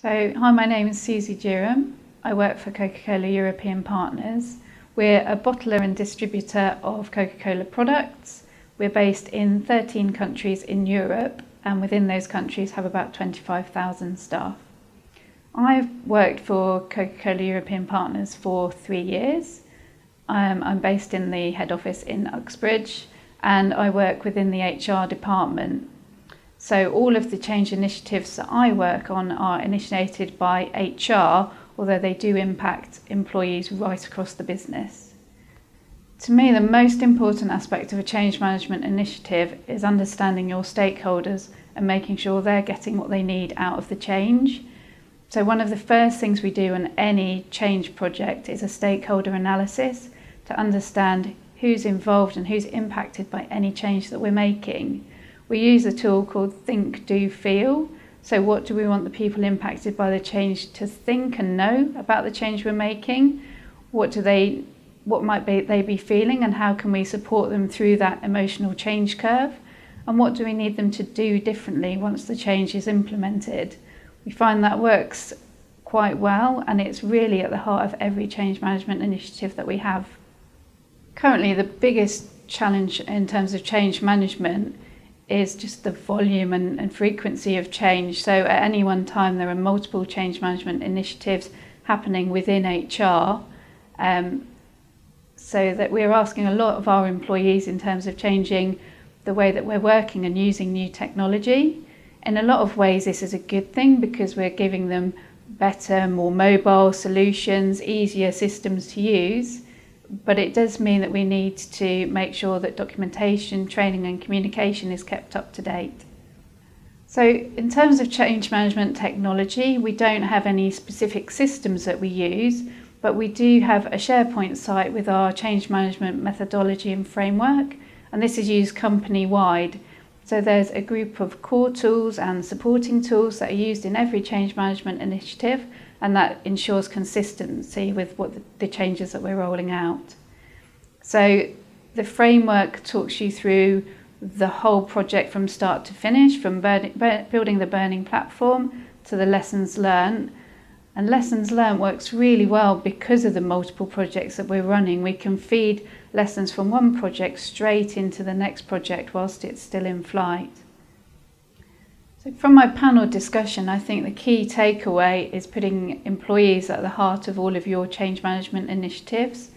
Hi, my name is Suzy Jearum. I work for Coca-Cola European Partners. We're a bottler and distributor of Coca-Cola products. We're based in 13 countries in Europe, and within those countries have about 25,000 staff. I've worked for Coca-Cola European Partners for 3 years. I'm based in the head office in Uxbridge, and I work within the HR department. So all of the change initiatives that I work on are initiated by HR, although they do impact employees right across the business. To me, the most important aspect of a change management initiative is understanding your stakeholders and making sure they're getting what they need out of the change. So one of the first things we do on any change project is a stakeholder analysis to understand who's involved and who's impacted by any change that we're making. We use a tool called Think, Do, Feel. So what do we want the people impacted by the change to think and know about the change we're making? What might they be feeling, and how can we support them through that emotional change curve? And what do we need them to do differently once the change is implemented? We find that works quite well, and it's really at the heart of every change management initiative that we have. Currently, the biggest challenge in terms of change management is just the volume and frequency of change. So at any one time there are multiple change management initiatives happening within HR, so that we're asking a lot of our employees in terms of changing the way that we're working and using new technology. In a lot of ways this is a good thing because we're giving them better, more mobile solutions, easier systems to use. But it does mean that we need to make sure that documentation, training and communication is kept up to date. So in terms of change management technology, we don't have any specific systems that we use, but we do have a SharePoint site with our change management methodology and framework, and this is used company-wide. So there's a group of core tools and supporting tools that are used in every change management initiative, and that ensures consistency with what the changes that we're rolling out. So the framework talks you through the whole project from start to finish, from building the burning platform to the lessons learned. And lessons learned works really well because of the multiple projects that we're running. We can feed lessons from one project straight into the next project whilst it's still in flight. So from my panel discussion, I think the key takeaway is putting employees at the heart of all of your change management initiatives.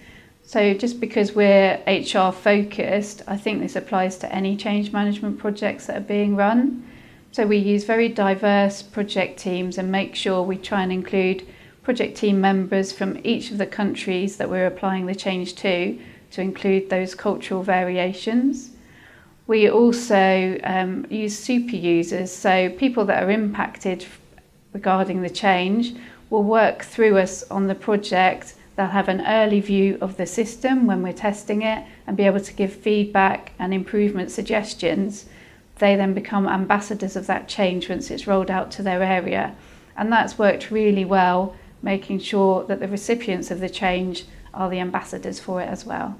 So just because we're HR focused, I think this applies to any change management projects that are being run. So we use very diverse project teams and make sure we try and include project team members from each of the countries that we're applying the change to include those cultural variations. We also use super users, so people that are impacted regarding the change will work through us on the project. They'll have an early view of the system when we're testing it and be able to give feedback and improvement suggestions. They then become ambassadors of that change once it's rolled out to their area. And that's worked really well, making sure that the recipients of the change are the ambassadors for it as well.